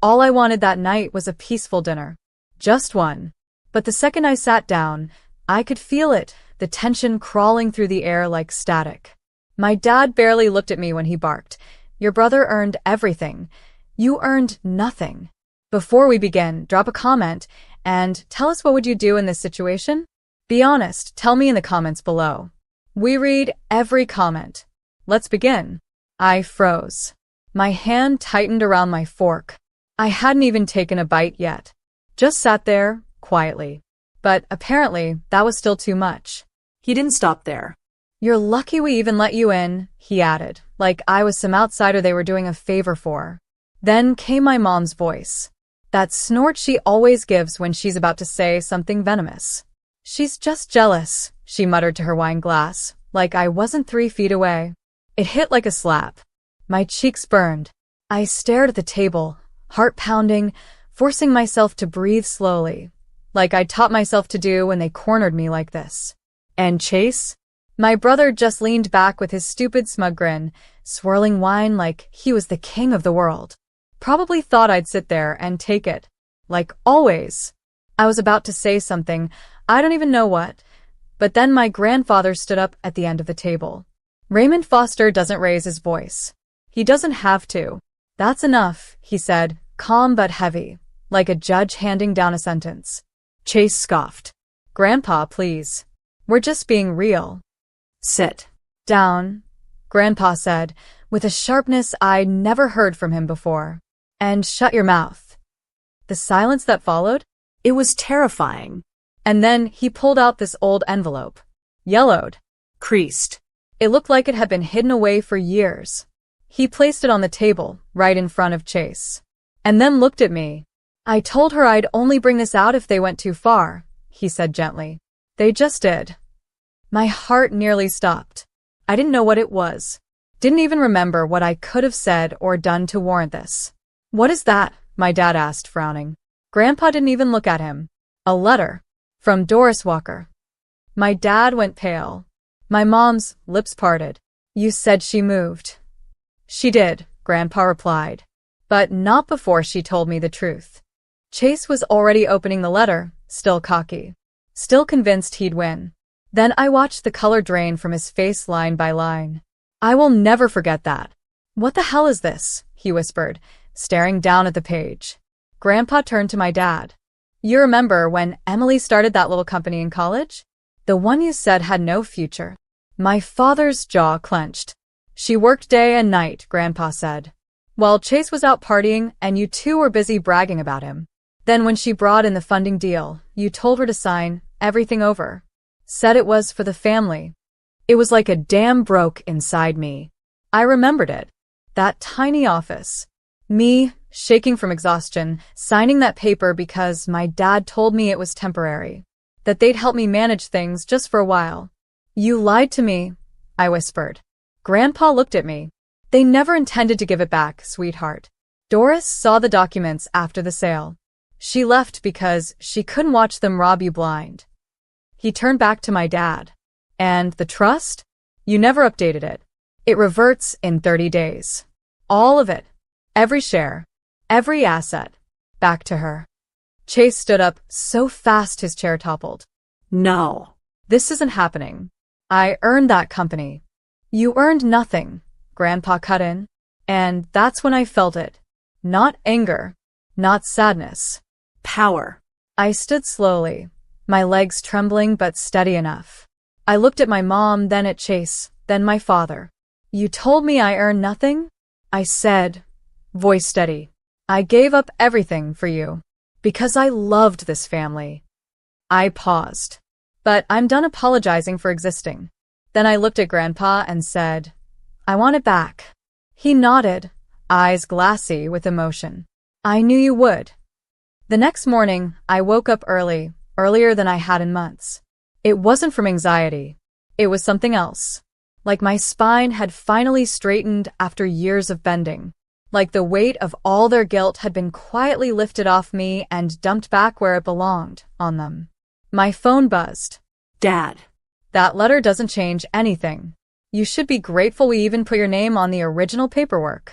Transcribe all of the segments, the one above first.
All I wanted that night was a peaceful dinner. Just one. But the second I sat down, I could feel it, the tension crawling through the air like static. My dad barely looked at me when he barked. Your brother earned everything. You earned nothing. Before we begin, drop a comment and tell us what would you do in this situation? Be honest, tell me in the comments below. We read every comment. Let's begin. I froze. My hand tightened around my fork. I hadn't even taken a bite yet. Just sat there, quietly. But apparently, that was still too much. He didn't stop there. You're lucky we even let you in, he added, like I was some outsider they were doing a favor for. Then came my mom's voice. That snort she always gives when she's about to say something venomous. She's just jealous, she muttered to her wine glass, like I wasn't 3 feet away. It hit like a slap. My cheeks burned. I stared at the table, heart pounding, forcing myself to breathe slowly, like I'd taught myself to do when they cornered me like this. And Chase? My brother just leaned back with his stupid smug grin, swirling wine like he was the king of the world. Probably thought I'd sit there and take it. Like always. I was about to say something, I don't even know what. But then my grandfather stood up at the end of the table. Raymond Foster doesn't raise his voice. He doesn't have to. That's enough, he said, calm but heavy, like a judge handing down a sentence. Chase scoffed. Grandpa, please. We're just being real. Sit down, Grandpa said, with a sharpness I'd never heard from him before. And shut your mouth. The silence that followed? It was terrifying. And then he pulled out this old envelope. Yellowed. Creased. It looked like it had been hidden away for years. He placed it on the table, right in front of Chase. And then looked at me. I told her I'd only bring this out if they went too far, he said gently. They just did. My heart nearly stopped. I didn't know what it was. Didn't even remember what I could have said or done to warrant this. What is that? My dad asked, frowning. Grandpa didn't even look at him. A letter. From Doris Walker. My dad went pale. My mom's lips parted. You said she moved. She did, Grandpa replied. But not before she told me the truth. Chase was already opening the letter, still cocky. Still convinced he'd win. Then I watched the color drain from his face line by line. I will never forget that. What the hell is this? He whispered, staring down at the page. Grandpa turned to my dad. You remember when Emily started that little company in college? The one you said had no future. My father's jaw clenched. She worked day and night, Grandpa said. While Chase was out partying and you two were busy bragging about him. Then when she brought in the funding deal, you told her to sign everything over. Said it was for the family. It was like a dam broke inside me. I remembered it. That tiny office. Me, shaking from exhaustion, signing that paper because my dad told me it was temporary. That they'd help me manage things just for a while. You lied to me, I whispered. Grandpa looked at me. They never intended to give it back, sweetheart. Doris saw the documents after the sale. She left because she couldn't watch them rob you blind. He turned back to my dad. And the trust? You never updated it. It reverts in 30 days. All of it. Every share. Every asset. Back to her. Chase stood up so fast his chair toppled. No. This isn't happening. I earned that company. You earned nothing, Grandpa cut in. And that's when I felt it. Not anger. Not sadness. Power. I stood slowly, my legs trembling but steady enough. I looked at my mom, then at Chase, then my father. You told me I earned nothing? I said, voice steady. I gave up everything for you. Because I loved this family. I paused. But I'm done apologizing for existing. Then I looked at Grandpa and said, I want it back. He nodded, eyes glassy with emotion. I knew you would. The next morning, I woke up early, earlier than I had in months. It wasn't from anxiety. It was something else. Like my spine had finally straightened after years of bending. Like the weight of all their guilt had been quietly lifted off me and dumped back where it belonged, on them. My phone buzzed. Dad. That letter doesn't change anything. You should be grateful we even put your name on the original paperwork.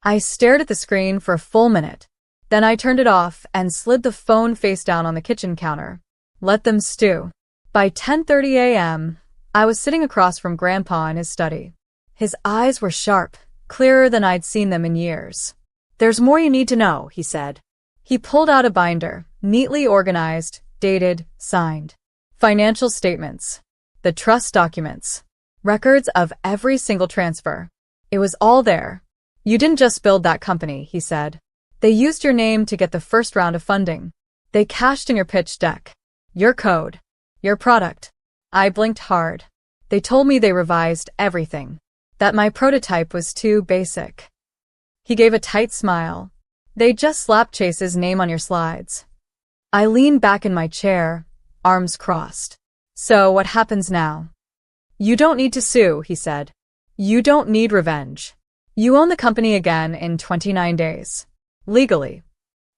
I stared at the screen for a full minute. Then I turned it off and slid the phone face down on the kitchen counter. Let them stew. By 10:30 a.m., I was sitting across from Grandpa in his study. His eyes were sharp, clearer than I'd seen them in years. "There's more you need to know," he said. He pulled out a binder, neatly organized, dated, signed. Financial statements. The trust documents. Records of every single transfer. It was all there. "You didn't just build that company," he said. "They used your name to get the first round of funding. They cashed in your pitch deck. Your code. Your product." I blinked hard. They told me they revised everything. That my prototype was too basic. He gave a tight smile. "They just slapped Chase's name on your slides." I leaned back in my chair, arms crossed. "So what happens now?" "You don't need to sue," he said. "You don't need revenge. You own the company again in 29 days. Legally."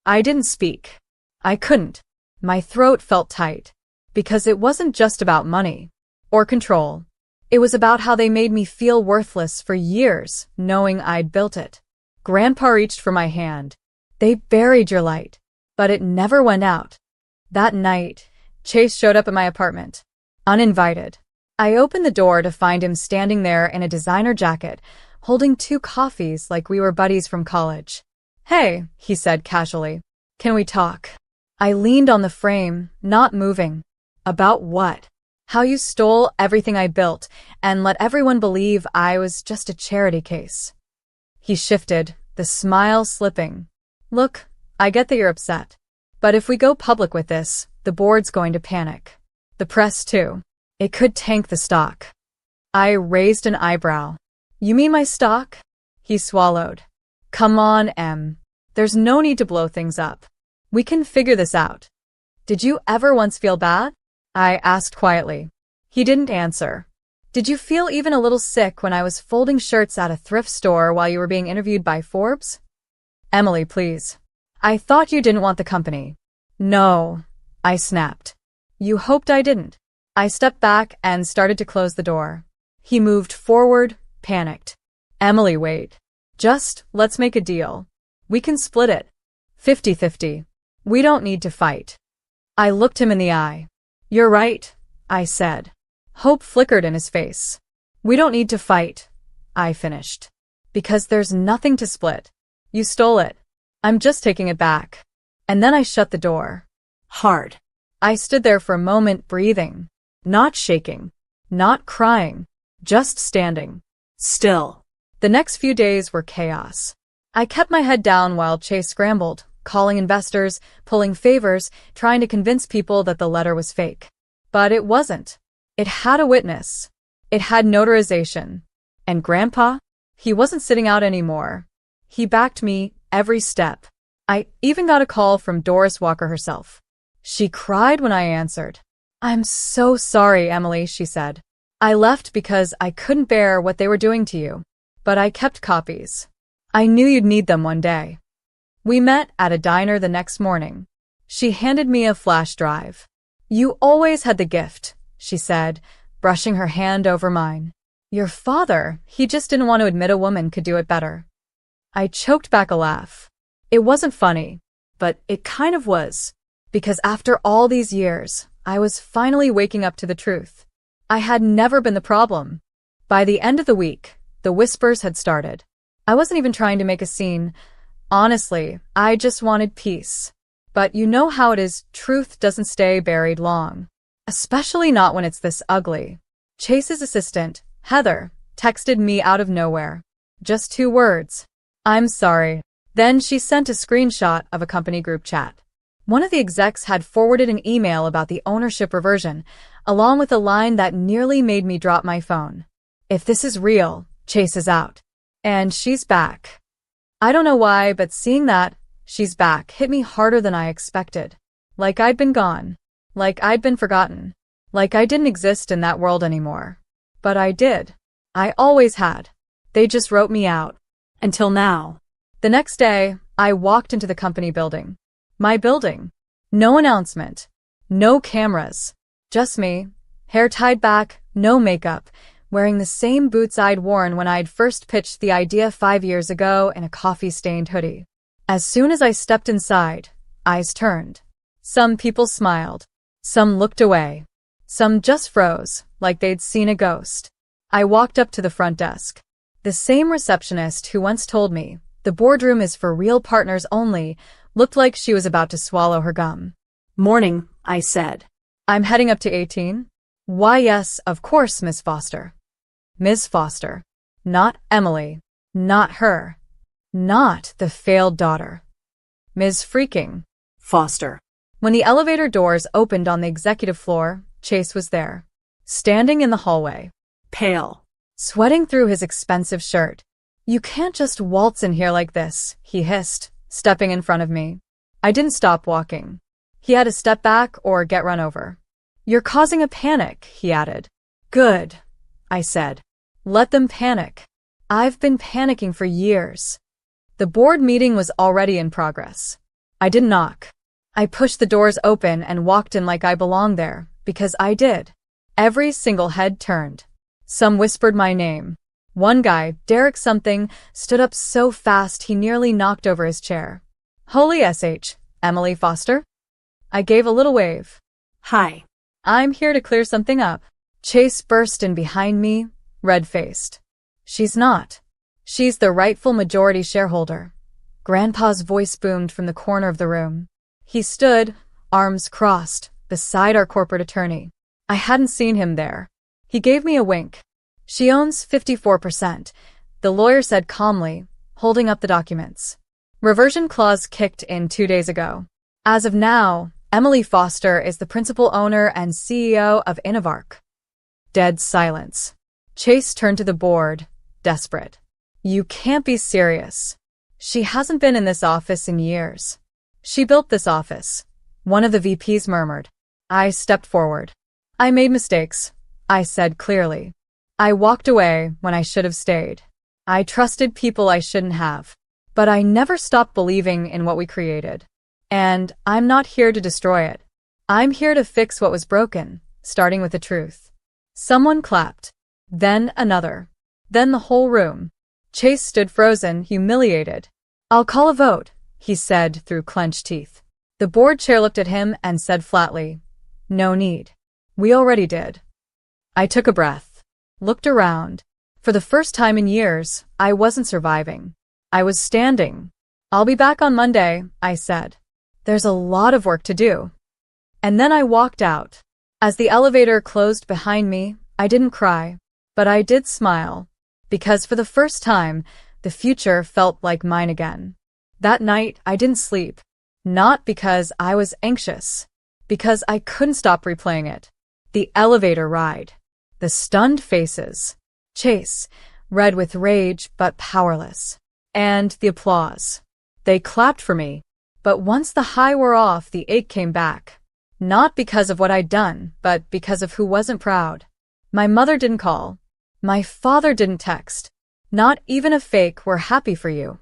I didn't speak. I couldn't. My throat felt tight. Because it wasn't just about money. Or control. It was about how they made me feel worthless for years, knowing I'd built it. Grandpa reached for my hand. "They buried your light. But it never went out." That night, Chase showed up at my apartment. Uninvited. I opened the door to find him standing there in a designer jacket, holding 2 coffees like we were buddies from college. "Hey," he said casually. "Can we talk?" I leaned on the frame, not moving. "About what?" "How you stole everything I built and let everyone believe I was just a charity case." He shifted, the smile slipping. "Look, I get that you're upset. But if we go public with this, the board's going to panic. The press too. It could tank the stock." I raised an eyebrow. "You mean my stock?" He swallowed. "Come on, Em. There's no need to blow things up. We can figure this out." "Did you ever once feel bad?" I asked quietly. He didn't answer. "Did you feel even a little sick when I was folding shirts at a thrift store while you were being interviewed by Forbes?" "Emily, please. I thought you didn't want the company." "No," I snapped. "You hoped I didn't." I stepped back and started to close the door. He moved forward, panicked. "Emily, wait. Just, let's make a deal. We can split it. 50-50. We don't need to fight." I looked him in the eye. "You're right," I said. Hope flickered in his face. "We don't need to fight," I finished. "Because there's nothing to split. You stole it. I'm just taking it back." And then I shut the door. Hard. I stood there for a moment, breathing. Not shaking. Not crying. Just standing. Still. The next few days were chaos. I kept my head down while Chase scrambled, calling investors, pulling favors, trying to convince people that the letter was fake. But it wasn't. It had a witness. It had notarization. And Grandpa? He wasn't sitting out anymore. He backed me every step. I even got a call from Doris Walker herself. She cried when I answered. "I'm so sorry, Emily," she said. "I left because I couldn't bear what they were doing to you. But I kept copies. I knew you'd need them one day." We met at a diner the next morning. She handed me a flash drive. "You always had the gift," she said, brushing her hand over mine. "Your father, he just didn't want to admit a woman could do it better." I choked back a laugh. It wasn't funny, but it kind of was. Because after all these years, I was finally waking up to the truth. I had never been the problem. By the end of the week, the whispers had started. I wasn't even trying to make a scene. Honestly, I just wanted peace. But you know how it is, truth doesn't stay buried long. Especially not when it's this ugly. Chase's assistant, Heather, texted me out of nowhere. Just 2 words. "I'm sorry." Then she sent a screenshot of a company group chat. One of the execs had forwarded an email about the ownership reversion, along with a line that nearly made me drop my phone. "If this is real, Chase is out. And she's back." I don't know why, but seeing that, "she's back," hit me harder than I expected. Like I'd been gone. Like I'd been forgotten. Like I didn't exist in that world anymore. But I did. I always had. They just wrote me out. Until now. The next day, I walked into the company building. My building. No announcement. No cameras. Just me. Hair tied back, no makeup, wearing the same boots I'd worn when I'd first pitched the idea 5 years ago in a coffee-stained hoodie. As soon as I stepped inside, eyes turned. Some people smiled. Some looked away. Some just froze, like they'd seen a ghost. I walked up to the front desk. The same receptionist who once told me, "The boardroom is for real partners only," looked like she was about to swallow her gum. "Morning," I said. "I'm heading up to 18? Why, yes, of course, Miss Foster." Ms. Foster. Not Emily. Not her. Not the failed daughter. Ms. Freaking Foster. When the elevator doors opened on the executive floor, Chase was there, standing in the hallway, Pale. sweating through his expensive shirt. "You can't just waltz in here like this," he hissed, stepping in front of me. I didn't stop walking. He had to step back or get run over. "You're causing a panic," he added. "Good," I said. "Let them panic. I've been panicking for years." The board meeting was already in progress. I didn't knock. I pushed the doors open and walked in like I belonged there, because I did. Every single head turned. Some whispered my name. One guy, Derek something, stood up so fast he nearly knocked over his chair. "Holy SH, Emily Foster?" I gave a little wave. "Hi." "I'm here to clear something up." Chase burst in behind me, red-faced. "She's not. She's the rightful majority shareholder." Grandpa's voice boomed from the corner of the room. He stood, arms crossed, beside our corporate attorney. I hadn't seen him there. He gave me a wink. "She owns 54%, the lawyer said calmly, holding up the documents. Reversion clause kicked in 2 days ago. As of now, Emily Foster is the principal owner and CEO of Innovark." Dead silence. Chase turned to the board, desperate. "You can't be serious. She hasn't been in this office in years." "She built this office," one of the VPs murmured. I stepped forward. "I made mistakes," I said clearly. "I walked away when I should have stayed. I trusted people I shouldn't have. But I never stopped believing in what we created. And I'm not here to destroy it. I'm here to fix what was broken, starting with the truth." Someone clapped. Then another. Then the whole room. Chase stood frozen, humiliated. "I'll call a vote," he said through clenched teeth. The board chair looked at him and said flatly, "No need. We already did." I took a breath, looked around. For the first time in years, I wasn't surviving. I was standing. "I'll be back on Monday," I said. "There's a lot of work to do." And then I walked out. As the elevator closed behind me, I didn't cry, but I did smile, because for the first time, the future felt like mine again. That night, I didn't sleep. Not because I was anxious, because I couldn't stop replaying it. The elevator ride. The stunned faces. Chase, red with rage but powerless. And the applause. They clapped for me. But once the high wore off, the ache came back. Not because of what I'd done, but because of who wasn't proud. My mother didn't call. My father didn't text. Not even a fake "we're happy for you."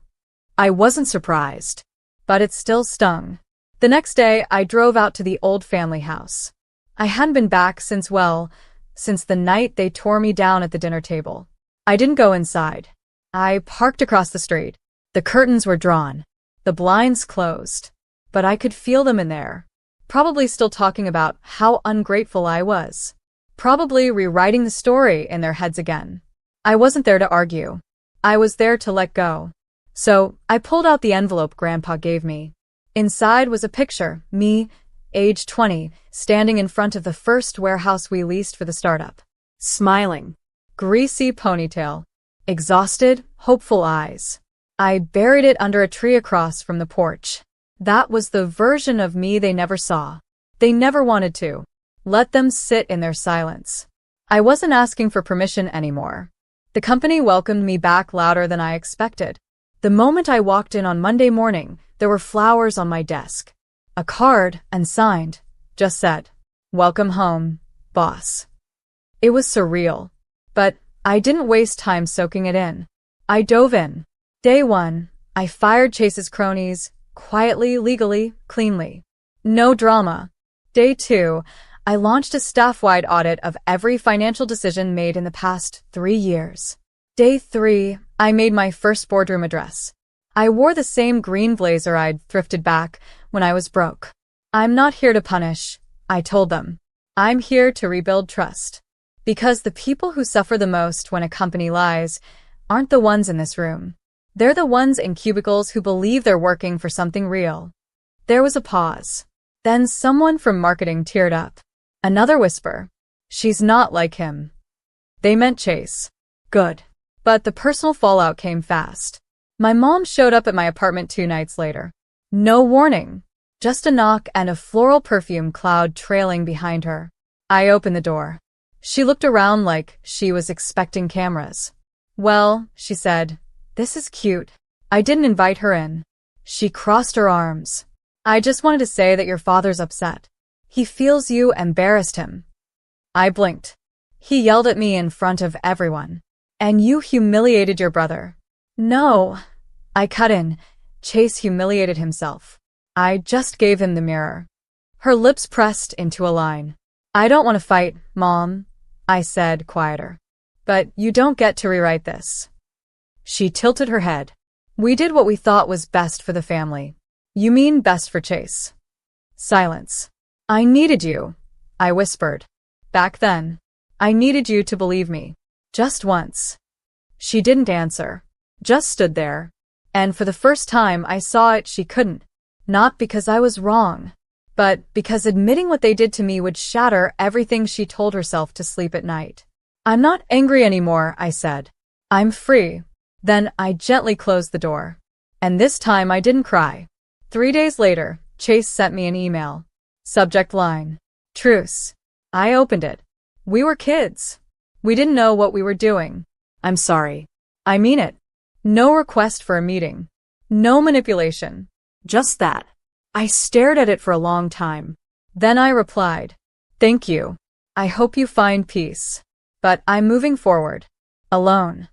I wasn't surprised, but it still stung. The next day, I drove out to the old family house. I hadn't been back since the night they tore me down at the dinner table. I didn't go inside. I parked across the street. The curtains were drawn, the blinds closed, but I could feel them in there. Probably still talking about how ungrateful I was. Probably rewriting the story in their heads again. I wasn't there to argue. I was there to let go. So, I pulled out the envelope Grandpa gave me. Inside was a picture, me, age 20, standing in front of the first warehouse we leased for the startup. Smiling. Greasy ponytail. Exhausted, hopeful eyes. I buried it under a tree across from the porch. That was the version of me they never saw. They never wanted to. Let them sit in their silence. I wasn't asking for permission anymore. The company welcomed me back louder than I expected. The moment I walked in on Monday morning, there were flowers on my desk. A card, unsigned, just said, "Welcome home, boss." It was surreal. But I didn't waste time soaking it in. I dove in. Day 1, I fired Chase's cronies, quietly, legally, cleanly. No drama. Day 2, I launched a staff-wide audit of every financial decision made in the past 3 years. Day 3, I made my first boardroom address. I wore the same green blazer I'd thrifted back when I was broke. I'm not here to punish, I told them. I'm here to rebuild trust. Because the people who suffer the most when a company lies aren't the ones in this room. They're the ones in cubicles who believe they're working for something real. There was a pause. Then someone from marketing teared up. Another whisper. She's not like him. They meant Chase. Good. But the personal fallout came fast. My mom showed up at my apartment 2 nights later. No warning. Just a knock and a floral perfume cloud trailing behind her. I opened the door. She looked around like she was expecting cameras. Well, she said, this is cute. I didn't invite her in. She crossed her arms. I just wanted to say that your father's upset. He feels you embarrassed him. I blinked. He yelled at me in front of everyone. And you humiliated your brother. No. I cut in. Chase humiliated himself. I just gave him the mirror. Her lips pressed into a line. I don't want to fight, Mom, I said, quieter. But you don't get to rewrite this. She tilted her head. We did what we thought was best for the family. You mean best for Chase? Silence. I needed you, I whispered. Back then. I needed you to believe me. Just once. She didn't answer. Just stood there. And for the first time I saw it, she couldn't. Not because I was wrong, but because admitting what they did to me would shatter everything she told herself to sleep at night. I'm not angry anymore, I said. I'm free. Then I gently closed the door. And this time I didn't cry. 3 days later, Chase sent me an email. Subject line. Truce. I opened it. We were kids. We didn't know what we were doing. I'm sorry. I mean it. No request for a meeting. No manipulation. Just that. I stared at it for a long time. Then I replied, thank you. I hope you find peace. But I'm moving forward. Alone.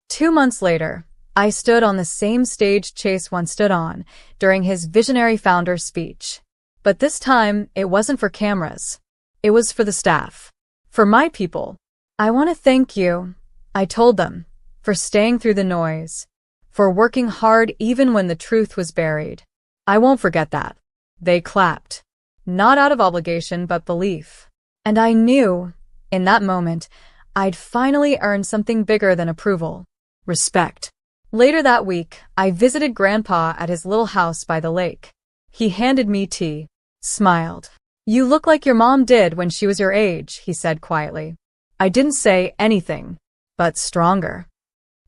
2 months later, I stood on the same stage Chase once stood on during his visionary founder speech. But this time, it wasn't for cameras. It was for the staff. For my people. I want to thank you, I told them, for staying through the noise. For working hard even when the truth was buried. I won't forget that. They clapped. Not out of obligation but belief. And I knew, in that moment, I'd finally earned something bigger than approval. Respect. Later that week, I visited Grandpa at his little house by the lake. He handed me tea. Smiled. You look like your mom did when she was your age, he said quietly. I didn't say anything, but stronger.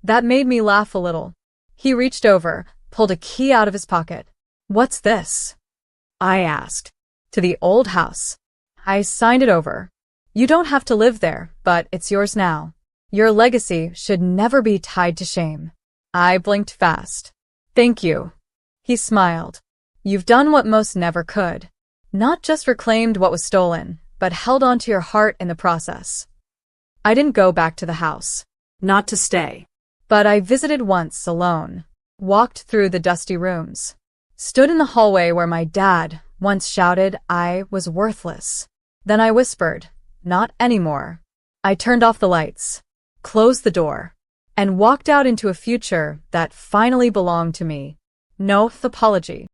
That made me laugh a little. He reached over, pulled a key out of his pocket. What's this? I asked. To the old house. I signed it over. You don't have to live there, but it's yours now. Your legacy should never be tied to shame. I blinked fast. Thank you. He smiled. You've done what most never could. Not just reclaimed what was stolen, but held on to your heart in the process. I didn't go back to the house. Not to stay. But I visited once alone. Walked through the dusty rooms. Stood in the hallway where my dad once shouted I was worthless. Then I whispered, not anymore. I turned off the lights, closed the door, and walked out into a future that finally belonged to me. No apology.